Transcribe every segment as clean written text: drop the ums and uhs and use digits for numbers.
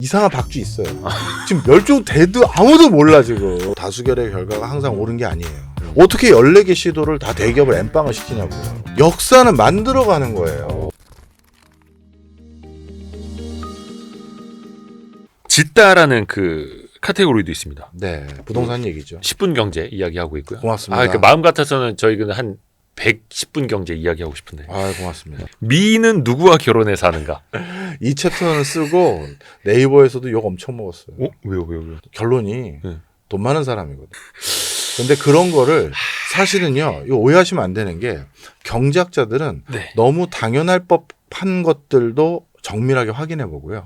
이상한 박쥐 있어요. 지금 멸종돼도 아무도 몰라 지금. 다수결의 결과가 항상 옳은 게 아니에요. 어떻게 14개 시도를 다 대기업을 엠빵을 시키냐고요. 역사는 만들어가는 거예요. 짓다라는 그 카테고리도 있습니다. 네, 부동산 얘기죠. 10분 경제 이야기하고 있고요. 고맙습니다. 그 마음 같아서는 저희는 한 110분 경제 이야기하고 싶은데. 고맙습니다. 미인은 누구와 결혼해 사는가? 이 챕터는 쓰고 네이버에서도 욕 엄청 먹었어요. 왜요? 결론이 네. 돈 많은 사람이거든. 근데 그런 거를 사실은요, 이거 오해하시면 안 되는 게 경제학자들은 네. 너무 당연할 법한 것들도 정밀하게 확인해 보고요.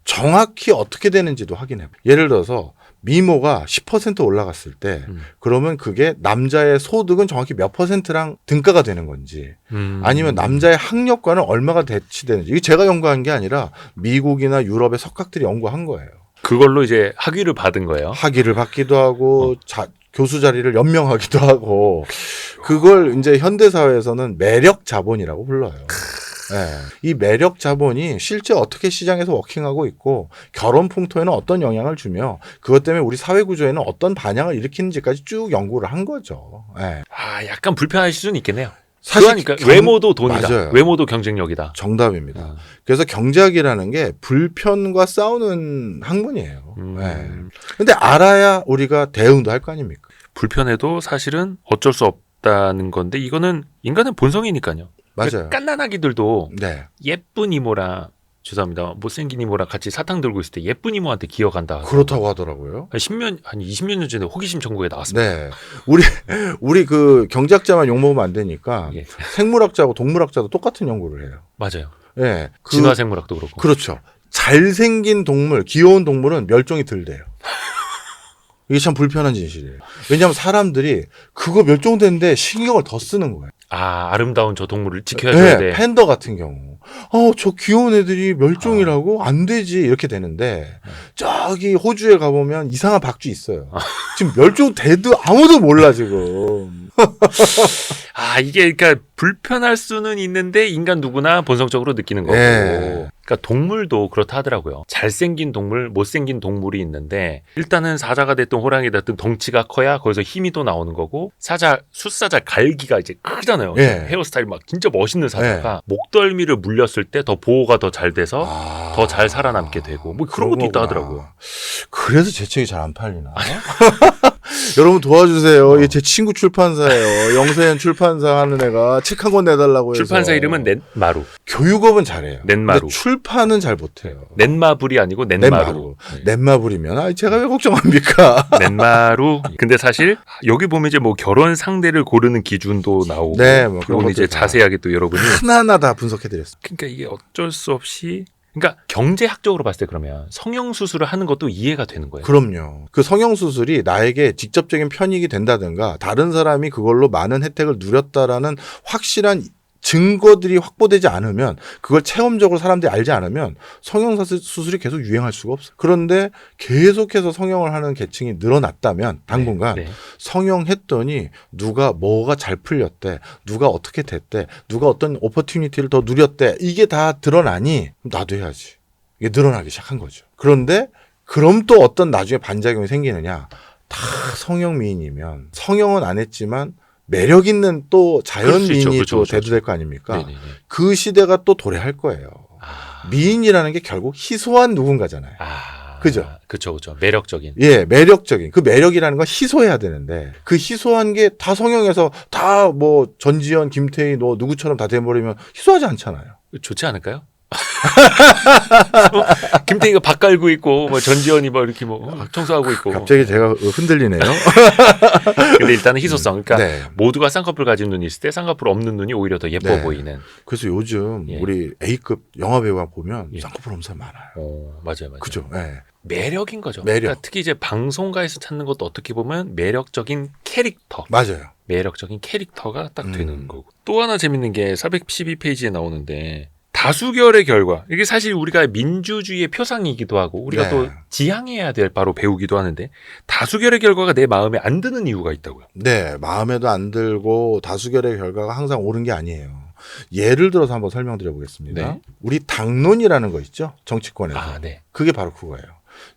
정확히 어떻게 되는지도 확인해 보고. 예를 들어서 미모가 10% 올라갔을 때 그러면 그게 남자의 소득은 정확히 몇 %랑 등가가 되는 건지 아니면 남자의 학력과는 얼마가 대치되는지. 이게 제가 연구한 게 아니라 미국이나 유럽의 석학들이 연구한 거예요. 그걸로 이제 학위를 받은 거예요. 학위를 받기도 하고 교수 자리를 연명하기도 하고 그걸 이제 현대 사회에서는 매력 자본이라고 불러요. 네. 이 매력 자본이 실제 어떻게 시장에서 워킹하고 있고 결혼 풍토에는 어떤 영향을 주며 그것 때문에 우리 사회 구조에는 어떤 반향을 일으키는지까지 쭉 연구를 한 거죠. 네. 약간 불편하실 수는 있겠네요. 사실 그러니까 외모도 돈이다. 맞아요. 외모도 경쟁력이다. 정답입니다. 그래서 경제학이라는 게 불편과 싸우는 학문이에요. 네. 근데 알아야 우리가 대응도 할 거 아닙니까? 불편해도 사실은 어쩔 수 없다는 건데 이거는 인간의 본성이니까요. 맞아요. 깐난아기들도 네. 예쁜 이모랑 죄송합니다. 못생긴 이모랑 같이 사탕 들고 있을 때 예쁜 이모한테 기어간다. 그렇다고 하더라고요. 한 20년 전에 호기심 천국에 나왔습니다. 네. 우리 그 경제학자만 욕먹으면 안 되니까 예. 생물학자하고 동물학자도 똑같은 연구를 해요. 맞아요. 네. 진화생물학도 그렇고. 그렇죠. 잘생긴 동물, 귀여운 동물은 멸종이 덜 돼요. 이게 참 불편한 진실이에요. 왜냐하면 사람들이 그거 멸종됐는데 신경을 더 쓰는 거예요. 아름다운 저 동물을 지켜줘야 돼. 팬더 같은 경우. 저 귀여운 애들이 멸종이라고? 안 되지. 이렇게 되는데, 저기 호주에 가보면 이상한 박쥐 있어요. 지금 멸종돼도 아무도 몰라, 지금. 이게 그러니까 불편할 수는 있는데 인간 누구나 본성적으로 느끼는 거고. 네. 그러니까 동물도 그렇다 하더라고요. 잘생긴 동물, 못생긴 동물이 있는데 일단은 사자가 됐든 호랑이 됐든 덩치가 커야 거기서 힘이 또 나오는 거고 숫사자 갈기가 이제 크잖아요. 네. 헤어스타일 막 진짜 멋있는 사자가 목덜미를 물렸을 때 더 보호가 더 잘 돼서 더 잘 살아남게 되고 뭐 그런 것도 있다 하더라고요. 그래서 제 책이 잘 안 팔리나? 여러분 도와주세요. 제 친구 출판사예요. 영세현 출판사 하는 애가 책 한 권 내달라고 해서. 출판사 이름은 넷마루. 교육업은 잘해요. 넷마루. 근데 출판은 잘 못해요. 넷마블이 아니고 넷마루. 넷마블이면 제가 왜 걱정합니까? 넷마루. 근데 사실 여기 보면 이제 뭐 결혼 상대를 고르는 기준도 나오고. 네, 뭐 그런 거 이제 자세하게 또 여러분이 하나하나 다 분석해드렸습니다. 그러니까 이게 어쩔 수 없이. 그러니까 경제학적으로 봤을 때 그러면 성형수술을 하는 것도 이해가 되는 거예요. 그럼요. 그 성형수술이 나에게 직접적인 편익이 된다든가 다른 사람이 그걸로 많은 혜택을 누렸다라는 확실한 증거들이 확보되지 않으면 그걸 체험적으로 사람들이 알지 않으면 성형수술이 계속 유행할 수가 없어요. 그런데 계속해서 성형을 하는 계층이 늘어났다면 당분간 성형했더니 누가 뭐가 잘 풀렸대, 누가 어떻게 됐대, 누가 어떤 오퍼튜니티를 더 누렸대, 이게 다 드러나니 나도 해야지. 이게 늘어나기 시작한 거죠. 그런데 그럼 또 어떤 나중에 반작용이 생기느냐. 다 성형 미인이면 성형은 안 했지만 매력 있는 또 자연 미인이 또 대두될 거 아닙니까? 네네네. 그 시대가 또 도래할 거예요. 미인이라는 게 결국 희소한 누군가잖아요. 그죠? 그렇죠. 매력적인. 예, 매력적인. 그 매력이라는 건 희소해야 되는데 그 희소한 게 다 성형해서 다 뭐 전지현, 김태희, 누구처럼 다 돼버리면 희소하지 않잖아요. 좋지 않을까요? 김태희가 밥 깔고 있고 뭐 전지현이 뭐 이렇게 뭐 청소하고 있고 갑자기 제가 흔들리네요. 근데 일단은 희소성 그러니까 모두가 쌍꺼풀 가진 눈이 있을 때 쌍꺼풀 없는 눈이 오히려 더 예뻐 보이는. 그래서 요즘 우리 A급 영화 배우가 보면 쌍꺼풀 없는 사람 많아요. 맞아요. 그죠? 매력인 거죠. 매력. 그러니까 특히 이제 방송가에서 찾는 것도 어떻게 보면 매력적인 캐릭터. 맞아요. 매력적인 캐릭터가 딱 되는 거고. 또 하나 재밌는 게 412페이지에 나오는데 다수결의 결과. 이게 사실 우리가 민주주의의 표상이기도 하고 우리가 또 지향해야 될 바로 배우기도 하는데 다수결의 결과가 내 마음에 안 드는 이유가 있다고요. 네. 마음에도 안 들고 다수결의 결과가 항상 옳은 게 아니에요. 예를 들어서 한번 설명드려 보겠습니다. 네. 우리 당론이라는 거 있죠? 정치권에서. 아, 네. 그게 바로 그거예요.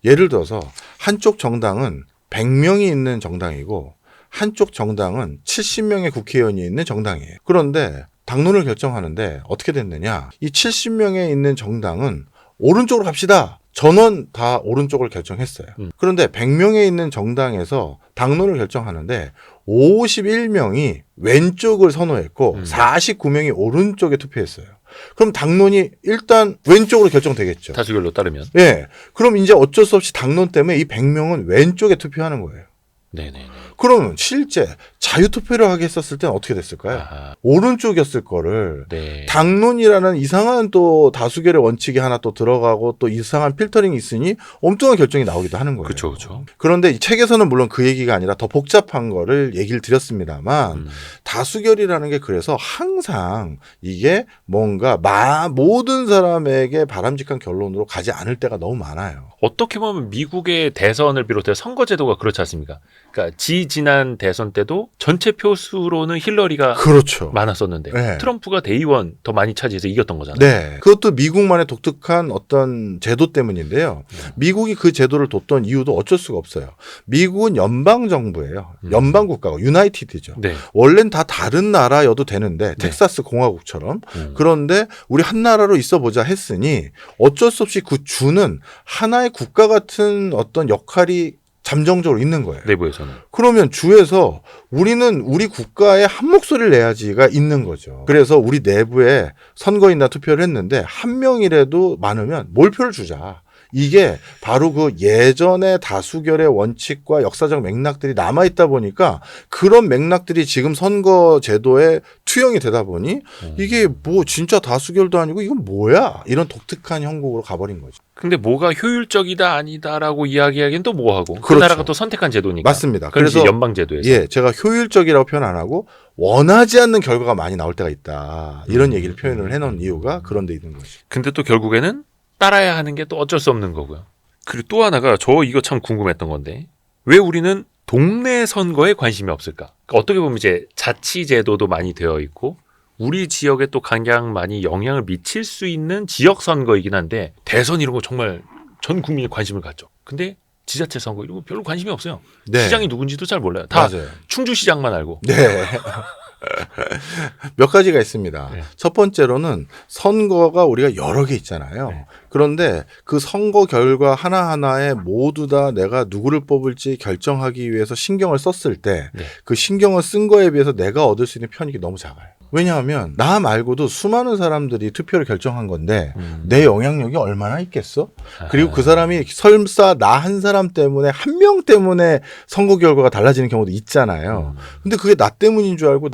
예를 들어서 한쪽 정당은 100명이 있는 정당이고 한쪽 정당은 70명의 국회의원이 있는 정당이에요. 그런데 당론을 결정하는데 어떻게 됐느냐? 이 70명에 있는 정당은 오른쪽으로 갑시다. 전원 다 오른쪽을 결정했어요. 그런데 100명에 있는 정당에서 당론을 결정하는데 51명이 왼쪽을 선호했고 49명이 오른쪽에 투표했어요. 그럼 당론이 일단 왼쪽으로 결정되겠죠. 다수결로 따르면. 예. 그럼 이제 어쩔 수 없이 당론 때문에 이 100명은 왼쪽에 투표하는 거예요. 네네. 그러면 실제 자유투표를 하게 했었을 때는 어떻게 됐을까요? 아하. 오른쪽이었을 거를 네. 당론이라는 이상한 또 다수결의 원칙이 하나 또 들어가고 또 이상한 필터링이 있으니 엉뚱한 결정이 나오기도 하는 거예요. 그렇죠, 그렇죠. 그런데 이 책에서는 물론 그 얘기가 아니라 더 복잡한 거를 얘기를 드렸습니다만 다수결이라는 게 그래서 항상 이게 뭔가 모든 사람에게 바람직한 결론으로 가지 않을 때가 너무 많아요. 어떻게 보면 미국의 대선을 비롯해 선거제도가 그렇지 않습니까? 그러니까 지난 대선 때도 전체 표수로는 힐러리가 그렇죠. 많았었는데 네. 트럼프가 대의원 더 많이 차지해서 이겼던 거잖아요. 네. 그것도 미국만의 독특한 어떤 제도 때문인데요. 미국이 그 제도를 뒀던 이유도 어쩔 수가 없어요. 미국은 연방정부예요. 연방국가고 유나이티드죠. 네. 원래는 다 다른 나라여도 되는데 텍사스 공화국처럼. 그런데 우리 한 나라로 있어보자 했으니 어쩔 수 없이 그 주는 하나의 국가 같은 어떤 역할이 잠정적으로 있는 거예요. 내부에서는. 그러면 주에서 우리는 우리 국가에 한 목소리를 내야지가 있는 거죠. 그래서 우리 내부에 선거인단 투표를 했는데 한 명이라도 많으면 몰표를 주자. 이게 바로 그 예전의 다수결의 원칙과 역사적 맥락들이 남아있다 보니까 그런 맥락들이 지금 선거 제도에 투영이 되다 보니 이게 뭐 진짜 다수결도 아니고 이건 뭐야? 이런 독특한 형국으로 가버린 거죠. 근데 뭐가 효율적이다 아니다라고 이야기하기엔 또 뭐하고 그 그렇죠. 나라가 또 선택한 제도니까. 맞습니다. 그래서 연방제도에서. 예, 제가 효율적이라고 표현 안 하고 원하지 않는 결과가 많이 나올 때가 있다. 이런 얘기를 표현을 해놓은 이유가 그런 데 있는 거죠. 근데 또 결국에는 따라야 하는 게 또 어쩔 수 없는 거고요. 그리고 또 하나가 저 이거 참 궁금했던 건데 왜 우리는 동네 선거에 관심이 없을까? 그러니까 어떻게 보면 이제 자치제도도 많이 되어 있고 우리 지역에 또 가장 많이 영향을 미칠 수 있는 지역 선거이긴 한데 대선 이런 거 정말 전 국민이 관심을 갖죠. 근데 지자체 선거 이런 거 별로 관심이 없어요. 네. 시장이 누군지도 잘 몰라요. 다 맞아요. 충주시장만 알고. 네. 몇 가지가 있습니다. 네. 첫 번째로는 선거가 우리가 여러 개 있잖아요. 네. 그런데 그 선거 결과 하나하나에 모두 다 내가 누구를 뽑을지 결정하기 위해서 신경을 썼을 때 그 네. 신경을 쓴 거에 비해서 내가 얻을 수 있는 편익이 너무 작아요. 왜냐하면 나 말고도 수많은 사람들이 투표를 결정한 건데 내 영향력이 얼마나 있겠어? 그리고 그 사람이 설사 나 한 사람 때문에 한 명 때문에 선거 결과가 달라지는 경우도 있잖아요. 근데 그게 나 때문인 줄 알고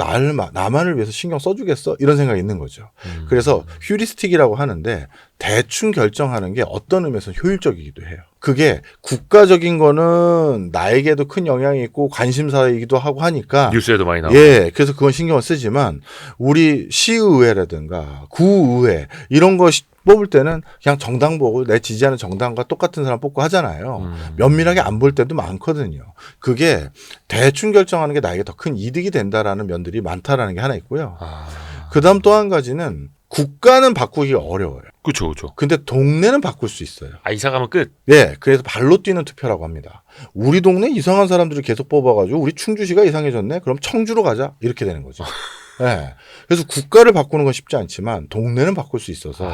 나만을 위해서 신경 써주겠어? 이런 생각이 있는 거죠. 그래서 휴리스틱이라고 하는데 대충 결정하는 게 어떤 의미에서 효율적이기도 해요. 그게 국가적인 거는 나에게도 큰 영향이 있고 관심사이기도 하고 하니까 뉴스에도 많이 나오고. 예, 그래서 그건 신경을 쓰지만 우리 시의회라든가 구의회 이런 거 뽑을 때는 그냥 정당 보고 내 지지하는 정당과 똑같은 사람 뽑고 하잖아요. 면밀하게 안 볼 때도 많거든요. 그게 대충 결정하는 게 나에게 더 큰 이득이 된다라는 면들이 많다라는 게 하나 있고요. 그다음 또 한 가지는 국가는 바꾸기가 어려워요. 그렇죠, 그렇죠. 근데 동네는 바꿀 수 있어요. 아, 이사 가면 끝. 네, 그래서 발로 뛰는 투표라고 합니다. 우리 동네 이상한 사람들을 계속 뽑아가지고 우리 충주시가 이상해졌네? 그럼 청주로 가자. 이렇게 되는 거죠. 네. 그래서 국가를 바꾸는 건 쉽지 않지만 동네는 바꿀 수 있어서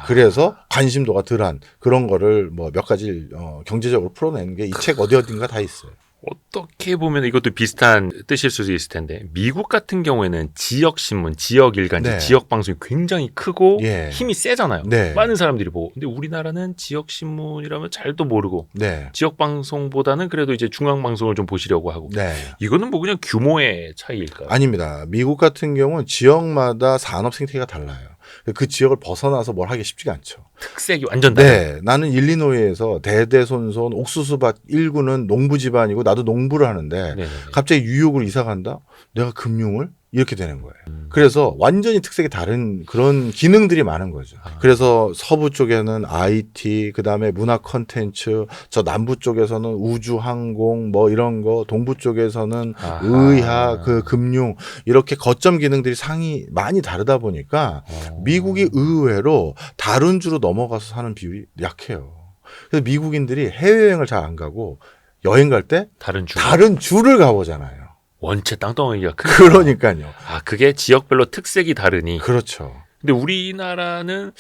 그래서 관심도가 덜한 그런 거를 뭐 몇 가지 경제적으로 풀어내는 게 이 책 어딘가 다 있어요. 어떻게 보면 이것도 비슷한 뜻일 수도 있을 텐데 미국 같은 경우에는 지역 신문, 지역 일간지, 네. 지역 방송이 굉장히 크고 예. 힘이 세잖아요. 네. 많은 사람들이 보고. 근데 우리나라는 지역 신문이라면 잘도 모르고 네. 지역 방송보다는 그래도 이제 중앙 방송을 좀 보시려고 하고. 네. 이거는 뭐 그냥 규모의 차이일까요? 아닙니다. 미국 같은 경우는 지역마다 산업 생태계가 달라요. 그 지역을 벗어나서 뭘 하기 쉽지가 않죠. 특색이 완전 달라요. 네, 나는 일리노이에서 대대손손 옥수수밭 1구는 농부 집안이고 나도 농부를 하는데 네네네. 갑자기 뉴욕으로 이사 간다? 내가 금융을 이렇게 되는 거예요. 그래서 완전히 특색이 다른 그런 기능들이 많은 거죠. 그래서 서부 쪽에는 IT, 그다음에 문화 콘텐츠, 저 남부 쪽에서는 우주 항공 뭐 이런 거, 동부 쪽에서는 의학, 그 금융 이렇게 거점 기능들이 상이 많이 다르다 보니까 미국이 의외로 다른 주로 넘어가서 사는 비율이 약해요. 그래서 미국인들이 해외여행을 잘 안 가고 여행 갈 때 다른 주를 가보잖아요. 원체 땅덩어리가 큰. 그러니까요. 그게 지역별로 특색이 다르니. 그렇죠. 근데 우리나라는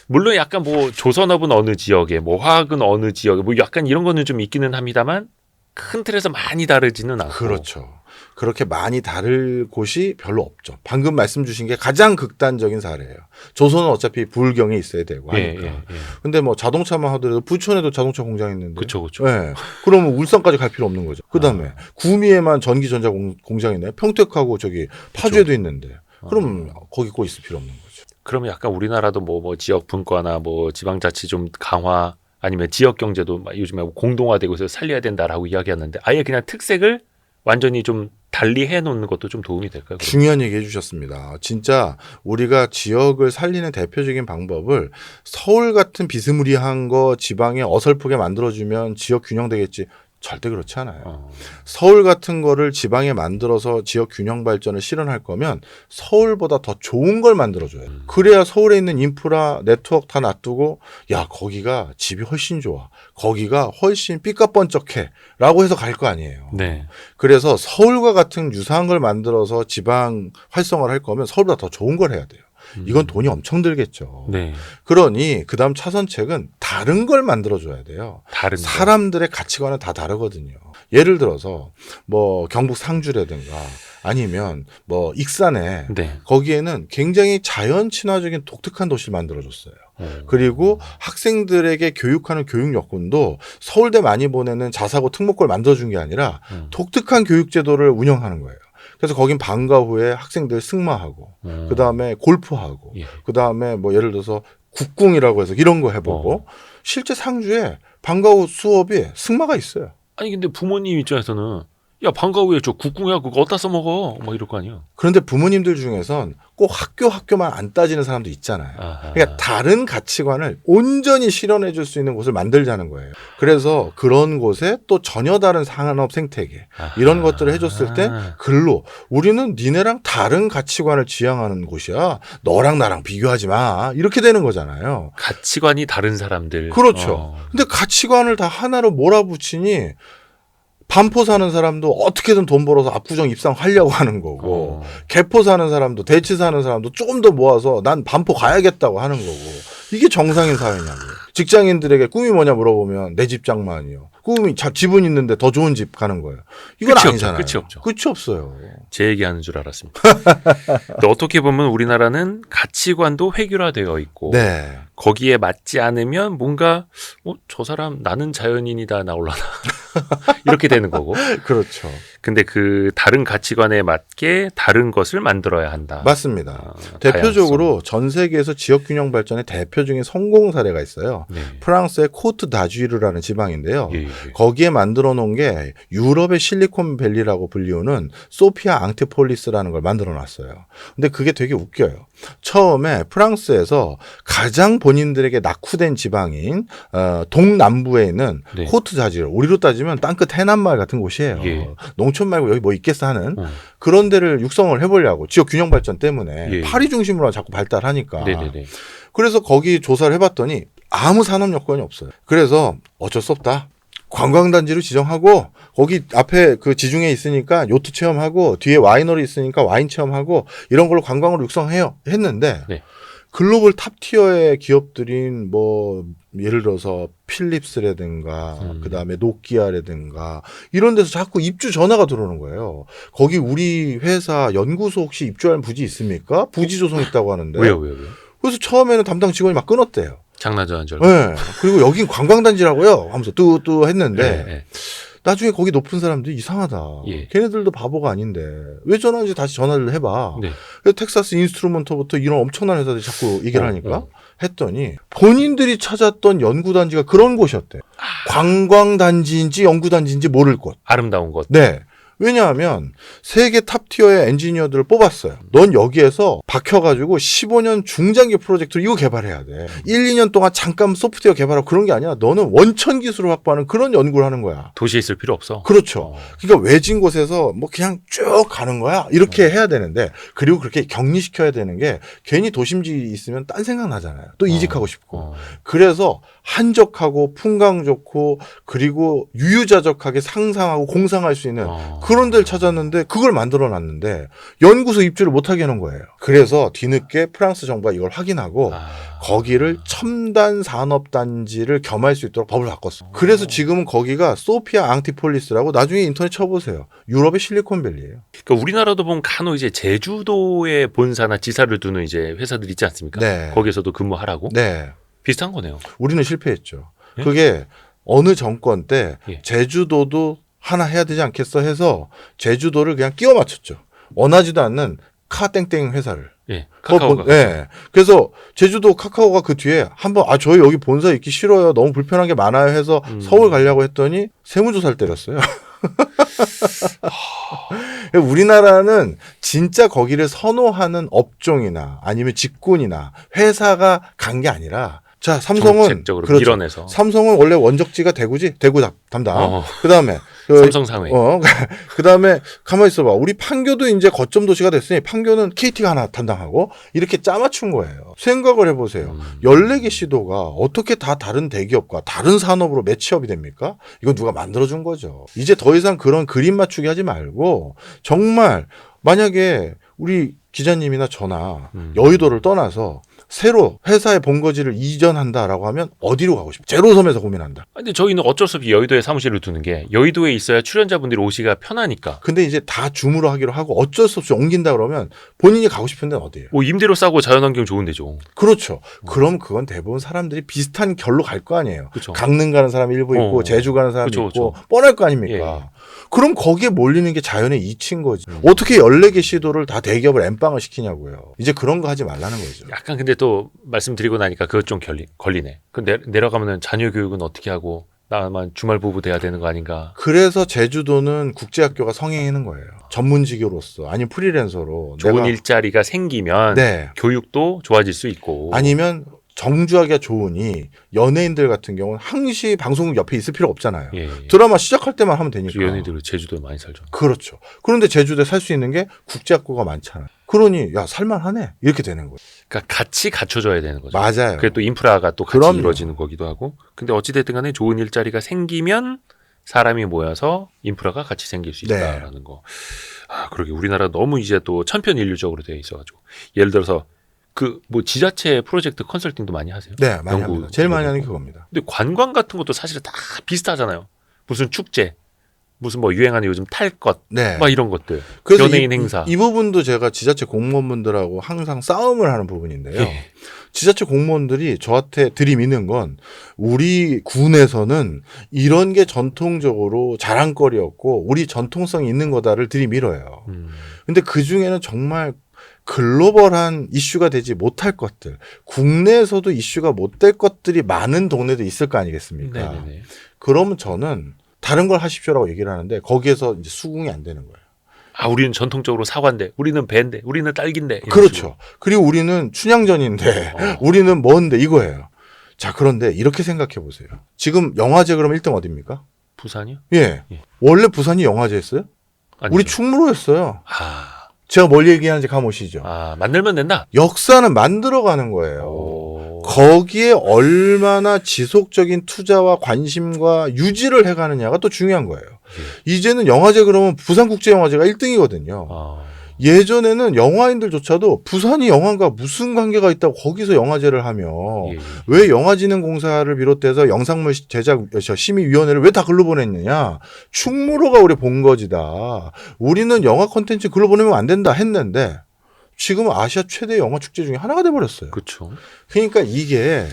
물론 약간 뭐 조선업은 어느 지역에, 뭐 화학은 어느 지역에, 뭐 약간 이런 거는 좀 있기는 합니다만 큰 틀에서 많이 다르지는 않고. 그렇죠. 그렇게 많이 다를 곳이 별로 없죠. 방금 말씀 주신 게 가장 극단적인 사례예요. 조선은 어차피 불경에 있어야 되고 하니까. 근데 뭐 자동차만 하더라도 부천에도 자동차 공장이 있는데. 그렇죠. 예. 그러면 울산까지 갈 필요 없는 거죠. 그다음에 구미에만 전기전자 공장이 있나요? 평택하고 저기 파주에도 있는데. 그럼 거기 꼭 있을 필요 없는 거죠. 그러면 약간 우리나라도 뭐 지역 분과나 뭐 지방자치 좀 강화 아니면 지역 경제도 막 요즘에 공동화되고 있어서 살려야 된다라고 이야기하는데 아예 그냥 특색을 완전히 좀 달리 해놓는 것도 좀 도움이 될까요? 중요한 얘기 해주셨습니다. 진짜 우리가 지역을 살리는 대표적인 방법을 서울 같은 비스무리한 거 지방에 어설프게 만들어주면 지역 균형되겠지. 절대 그렇지 않아요. 서울 같은 거를 지방에 만들어서 지역 균형 발전을 실현할 거면 서울보다 더 좋은 걸 만들어줘야 돼요. 그래야 서울에 있는 인프라 네트워크 다 놔두고 야 거기가 집이 훨씬 좋아. 거기가 훨씬 삐까뻔쩍해 라고 해서 갈 거 아니에요. 네. 그래서 서울과 같은 유사한 걸 만들어서 지방 활성화를 할 거면 서울보다 더 좋은 걸 해야 돼요. 이건 돈이 엄청 들겠죠. 네. 그러니 그다음 차선책은 다른 걸 만들어줘야 돼요. 다른 사람들의 가치관은 다 다르거든요. 예를 들어서 뭐 경북 상주라든가 아니면 뭐 익산에 네. 거기에는 굉장히 자연 친화적인 독특한 도시를 만들어줬어요. 그리고 학생들에게 교육하는 교육 여건도 서울대 많이 보내는 자사고 특목고를 만들어준 게 아니라 독특한 교육제도를 운영하는 거예요. 그래서 거긴 방과 후에 학생들 승마하고 그다음에 골프하고 그다음에 뭐 예를 들어서 국궁이라고 해서 이런 거 해보고 실제 상주에 방과 후 수업이 승마가 있어요. 아니 근데 부모님 입장에서는 야 방과 후에 저 국궁이야 그거 어디다 써먹어 막 이럴 거 아니에요. 그런데 부모님들 중에선 꼭 학교만 안 따지는 사람도 있잖아요. 그러니까 다른 가치관을 온전히 실현해 줄 수 있는 곳을 만들자는 거예요. 그래서 그런 곳에 또 전혀 다른 산업 생태계 이런 것들을 해줬을 때 글로 우리는 니네랑 다른 가치관을 지향하는 곳이야. 너랑 나랑 비교하지 마. 이렇게 되는 거잖아요. 가치관이 다른 사람들. 그렇죠. 근데 가치관을 다 하나로 몰아붙이니 반포 사는 사람도 어떻게든 돈 벌어서 압구정 입상하려고 하는 거고 개포 사는 사람도 대치 사는 사람도 조금 더 모아서 난 반포 가야겠다고 하는 거고 이게 정상인 사회냐고요. 직장인들에게 꿈이 뭐냐 물어보면 내 집 장만이요. 꿈이 집은 있는데 더 좋은 집 가는 거예요. 이건 끝이 아니잖아요. 없죠. 끝이 없죠. 끝이 없어요. 제 얘기하는 줄 알았습니다. 근데 어떻게 보면 우리나라는 가치관도 획일화되어 있고 네. 거기에 맞지 않으면 뭔가 저 사람 나는 자연인이다 나올라나 이렇게 되는 거고. 그렇죠. 근데 그 다른 가치관에 맞게 다른 것을 만들어야 한다. 맞습니다. 대표적으로 전 세계에서 지역 균형 발전의 대표적인 성공 사례가 있어요. 네. 프랑스의 코트 다주이르라는 지방인데요. 예. 거기에 만들어 놓은 게 유럽의 실리콘밸리라고 불리우는 소피아 앙티폴리스라는 걸 만들어 놨어요. 근데 그게 되게 웃겨요. 처음에 프랑스에서 가장 본인들에게 낙후된 지방인 동남부에 있는 네. 코트 다주이르, 우리로 따지면 땅끝 해남마을 같은 곳이에요. 예. 농촌 말고 여기 뭐 있겠어 하는 그런 데를 육성을 해보려고 지역 균형 발전 때문에 예. 파리 중심으로 자꾸 발달하니까. 네네네. 그래서 거기 조사를 해봤더니 아무 산업 여건이 없어요. 그래서 어쩔 수 없다. 관광단지를 지정하고 거기 앞에 그 지중해 있으니까 요트 체험하고 뒤에 와이너리 있으니까 와인 체험하고 이런 걸로 관광으로 육성해요. 했는데 네. 글로벌 탑티어의 기업들인 뭐 예를 들어서 필립스라든가 그다음에 노키아라든가 이런 데서 자꾸 입주 전화가 들어오는 거예요. 거기 우리 회사 연구소 혹시 입주할 부지 있습니까? 부지 조성했다고 하는데. 왜요? 그래서 처음에는 담당 직원이 막 끊었대요. 장난전 줄. 네. 그리고 여긴 관광단지라고요. 하면서 뚜뚜 했는데 네. 나중에 거기 높은 사람들이 이상하다. 예. 걔네들도 바보가 아닌데 왜 전화하는지 다시 전화를 해봐. 네. 그래서 텍사스 인스트루먼트부터 이런 엄청난 회사들이 자꾸 얘기를 하니까 했더니 본인들이 찾았던 연구단지가 그런 곳이었대. 관광단지인지 연구단지인지 모를 곳. 아름다운 곳. 네. 왜냐하면 세계 탑티어의 엔지니어들을 뽑았어요. 넌 여기에서 박혀가지고 15년 중장기 프로젝트로 이거 개발해야 돼. 1, 2년 동안 잠깐 소프트웨어 개발하고 그런 게 아니라 너는 원천 기술을 확보하는 그런 연구를 하는 거야. 도시에 있을 필요 없어. 그렇죠. 그러니까 외진 곳에서 뭐 그냥 쭉 가는 거야. 이렇게 해야 되는데, 그리고 그렇게 격리시켜야 되는 게 괜히 도심지 있으면 딴 생각 나잖아요. 또 이직하고 싶고. 그래서 한적하고 풍광 좋고 그리고 유유자적하게 상상하고 공상할 수 있는 그런 데를 찾았는데 그걸 만들어 놨는데 연구소 입주를 못하게 해놓은 거예요. 그래서 뒤늦게 프랑스 정부가 이걸 확인하고 거기를 첨단 산업단지를 겸할 수 있도록 법을 바꿨어. 그래서 지금은 거기가 소피아 앙티폴리스라고, 나중에 인터넷 쳐보세요. 유럽의 실리콘밸리예요. 그러니까 우리나라도 보면 간혹 이제 제주도에 본사나 지사를 두는 이제 회사들 있지 않습니까? 네. 거기에서도 근무하라고? 네. 비슷한 거네요. 우리는 실패했죠. 예? 그게 어느 정권 때 예. 제주도도 하나 해야 되지 않겠어 해서 제주도를 그냥 끼워 맞췄죠. 원하지도 않는 카땡땡 회사를. 예. 카카오가. 네. 그래서 제주도 카카오가 그 뒤에 한번 저희 여기 본사 있기 싫어요. 너무 불편한 게 많아요 해서 서울 가려고 했더니 세무조사를 때렸어요. 우리나라는 진짜 거기를 선호하는 업종이나 아니면 직군이나 회사가 간 게 아니라, 자, 삼성은 정책적으로 그렇죠. 밀어내서. 삼성은 원래 원적지가 대구지, 대구 담당. 그다음에 삼성 상회. 그다음에 가만히 있어봐. 우리 판교도 이제 거점 도시가 됐으니 판교는 KT가 하나 담당하고 이렇게 짜맞춘 거예요. 생각을 해보세요. 14개 시도가 어떻게 다 다른 대기업과 다른 산업으로 매치업이 됩니까? 이건 누가 만들어준 거죠. 이제 더 이상 그런 그림 맞추기 하지 말고, 정말 만약에 우리 기자님이나 저나 여의도를 떠나서 새로 회사의 본거지를 이전한다라고 하면 어디로 가고 싶어? 제로섬에서 고민한다. 근데 저희는 어쩔 수 없이 여의도에 사무실을 두는 게, 여의도에 있어야 출연자분들이 오시기가 편하니까. 근데 이제 다 줌으로 하기로 하고 어쩔 수 없이 옮긴다 그러면 본인이 가고 싶은 데는 어디예요? 뭐 임대료 싸고 자연환경 좋은 데죠. 그렇죠. 그럼 그건 대부분 사람들이 비슷한 결로 갈 거 아니에요. 그쵸. 강릉 가는 사람이 일부 있고 제주 가는 사람이 그쵸, 있고 그쵸. 뻔할 거 아닙니까? 그럼 거기에 몰리는 게 자연의 이치인 거지. 어떻게 14개 시도를 다 대기업을 엠빵을 시키냐고요. 이제 그런 거 하지 말라는 거죠. 약간 근데 또 말씀드리고 나니까 그것 좀 걸리네. 그 내려가면은 자녀 교육은 어떻게 하고, 나만 주말 부부 돼야 되는 거 아닌가. 그래서 제주도는 국제학교가 성행하는 거예요. 전문직으로서 아니면 프리랜서로. 좋은 일자리가 생기면 네. 교육도 좋아질 수 있고. 아니면 정주하기가 좋으니 연예인들 같은 경우는 항시 방송국 옆에 있을 필요 없잖아요. 예. 드라마 시작할 때만 하면 되니까. 연예인들 제주도에 많이 살죠. 그렇죠. 그런데 제주도에 살 수 있는 게 국제학교가 많잖아요. 그러니 야, 살만하네 이렇게 되는 거예요. 그러니까 같이 갖춰줘야 되는 거죠. 맞아요. 그게 또 인프라가 또 같이 그럼요. 이루어지는 거기도 하고. 근데 어찌됐든 간에 좋은 일자리가 생기면 사람이 모여서 인프라가 같이 생길 수 있다라는 거. 아, 그러게 우리나라 너무 이제 또 천편일률적으로 되어 있어가지고. 예를 들어서 그 뭐 지자체 프로젝트 컨설팅도 많이 하세요? 네, 많이 연구 합니다. 제일 많이 이런 하는 거. 게 그겁니다. 근데 관광 같은 것도 사실은 다 비슷하잖아요. 무슨 축제, 무슨 뭐 유행하는 요즘 탈 것, 네. 막 이런 것들. 그래서 연예인 행사. 이 부분도 제가 지자체 공무원분들하고 항상 싸움을 하는 부분인데요. 예. 지자체 공무원들이 저한테 들이미는 건, 우리 군에서는 이런 게 전통적으로 자랑거리였고 우리 전통성이 있는 거다를 들이밀어요. 근데 그 중에는 정말 글로벌한 이슈가 되지 못할 것들, 국내에서도 이슈가 못 될 것들이 많은 동네도 있을 거 아니겠습니까? 네네네. 그러면 저는 다른 걸 하십시오라고 얘기를 하는데 거기에서 이제 수긍이 안 되는 거예요. 아, 우리는 전통적으로 사과인데, 우리는 배인데, 우리는 딸기인데. 이런 그렇죠. 식으로. 그리고 우리는 춘향전인데 우리는 뭔데 이거예요. 자, 그런데 이렇게 생각해 보세요. 지금 영화제 그럼 1등 어디입니까? 부산이요? 예. 예. 원래 부산이 영화제였어요? 아니죠. 우리 충무로였어요. 아, 제가 뭘 얘기하는지 감오시죠? 만들면 된다. 역사는 만들어가는 거예요. 오. 거기에 얼마나 지속적인 투자와 관심과 유지를 해가느냐가 또 중요한 거예요. 이제는 영화제 그러면 부산국제영화제가 1등이거든요. 예전에는 영화인들조차도 부산이 영화과 무슨 관계가 있다고 거기서 영화제를 하며 예. 왜 영화진흥공사를 비롯해서 영상물 제작 심의위원회를 왜 다 글로 보냈느냐. 충무로가 우리 본거지다. 우리는 영화 콘텐츠 글로 보내면 안 된다 했는데 지금은 아시아 최대 영화 축제 중에 하나가 돼버렸어요. 그렇죠. 그러니까 이게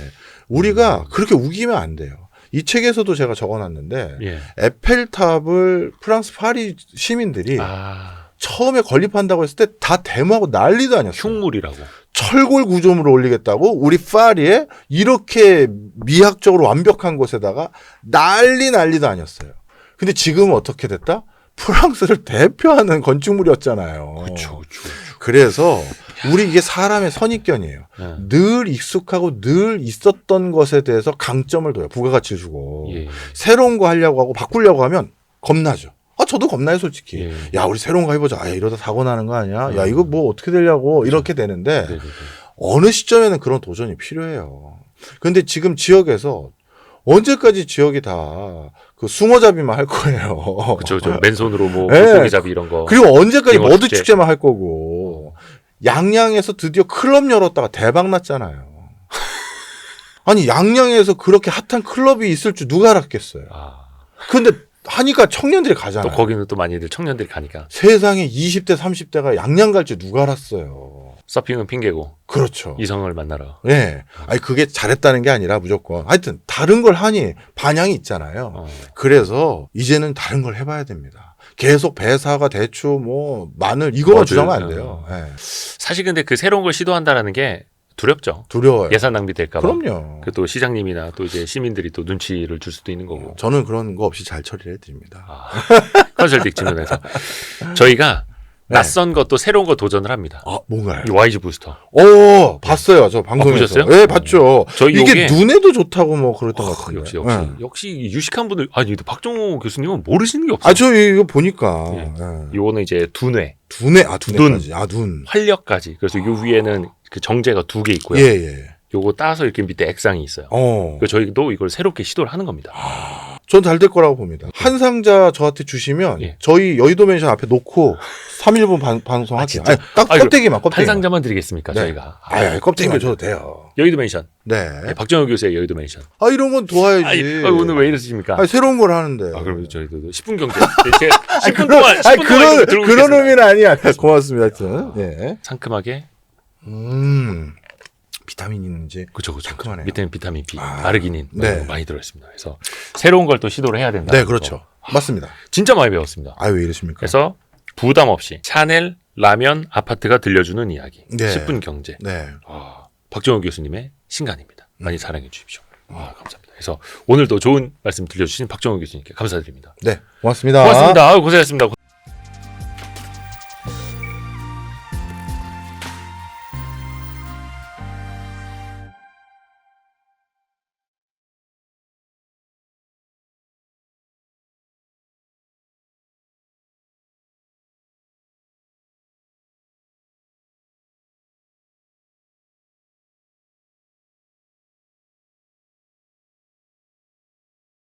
우리가 그렇게 우기면 안 돼요. 이 책에서도 제가 적어놨는데 예. 에펠탑을 프랑스 파리 시민들이 아, 처음에 건립한다고 했을 때 다 데모하고 난리도 아니었어요. 흉물이라고. 철골 구조물을 올리겠다고 우리 파리에 이렇게 미학적으로 완벽한 곳에다가 난리도 아니었어요. 근데 지금은 어떻게 됐다? 프랑스를 대표하는 건축물이었잖아요. 그렇죠. 그래서 우리 이게 사람의 선입견이에요. 네. 늘 익숙하고 늘 있었던 것에 대해서 강점을 둬요. 부가가치를 주고. 예. 새로운 거 하려고 하고 바꾸려고 하면 겁나죠. 저도 겁나요, 솔직히. 예. 야, 우리 새로운 거 해보자. 이러다 사고 나는 거 아니야? 야, 이거 뭐 어떻게 되려고. 이렇게 되는데 네네네. 어느 시점에는 그런 도전이 필요해요. 근데 지금 지역에서 언제까지 지역이 다 그 숭어잡이만 할 거예요. 그렇죠. 맨손으로 뭐 네. 물고기잡이 이런 거. 그리고 언제까지 빙어 머드 축제. 축제만 할 거고. 양양에서 드디어 클럽 열었다가 대박 났잖아요. 아니 양양에서 그렇게 핫한 클럽이 있을 줄 누가 알았겠어요. 아, 근데 하니까 청년들이 가잖아요. 또 거기는 또 많이들 청년들이 가니까 세상에 20대 30대가 양양 갈 줄 누가 알았어요. 서핑은 핑계고 그렇죠. 이성을 만나러. 네. 아니 그게 잘했다는 게 아니라 무조건 하여튼 다른 걸 하니 반향이 있잖아요. 그래서 이제는 다른 걸 해봐야 됩니다. 계속 배사가 대추 뭐 마늘 이거만 뭐든, 주장하면 안 돼요. 네. 사실 근데 그 새로운 걸 시도한다라는 게 두렵죠. 두려워요. 예산 낭비될까 봐. 그럼요. 그 또 시장님이나 또 이제 시민들이 또 눈치를 줄 수도 있는 거고. 저는 그런 거 없이 잘 처리를 해드립니다. 컨설팅 측면에서 저희가 네. 낯선 것도 새로운 거 도전을 합니다. 뭔가요? 이 YG 부스터. 봤어요. 저 방송에서. 보셨어요? 네, 봤죠. 저희 이게 요게- 눈에도 좋다고 뭐 그랬던 것 같은데. 역시 유식한 분들 아니 근데 박정호 교수님은 모르시는 게 없어요. 저 이거 보니까. 예. 네. 요거는 이제 두뇌, 두뇌까지. 눈. 활력까지. 그래서 요 위에는 그 정제가 2개 있고요. 예. 요거 따서 이렇게 밑에 액상이 있어요. 그래서 저희도 이걸 새롭게 시도를 하는 겁니다. 전 잘 될 거라고 봅니다. 한 상자 저한테 주시면 예. 저희 여의도 맨션 앞에 놓고 3일분 방송할게요. 진짜? 딱 아이고, 껍데기만. 한 상자만 드리겠습니까 네. 저희가? 껍데기만 줘도 돼요. 여의도 맨션. 네. 네, 박정호 교수의 여의도 맨션. 이런 건 도와야지. 오늘 왜 이러십니까? 새로운 걸 하는데. 그러면 저희도 10분 경제. 제가 10분 동안 10분 동안 이거 들고 그런 있겠습니다. 의미는 아니야. 고맙습니다. 하여튼. 네. 상큼하게. 비타민 있는지. 그쵸. 상큼하네요. 밑에는 비타민 B, 아르기닌 네. 많이 들어있습니다. 그래서 새로운 걸 또 시도를 해야 된다. 네, 그렇죠. 맞습니다. 진짜 많이 배웠습니다. 왜 이러십니까? 그래서 부담 없이 샤넬 라면 아파트가 들려주는 이야기. 네. 10분 경제. 네. 박정호 교수님의 신간입니다. 많이 사랑해 주십시오. 감사합니다. 그래서 오늘도 좋은 말씀 들려주신 박정호 교수님께 감사드립니다. 네. 고맙습니다. 고맙습니다. 고생하셨습니다.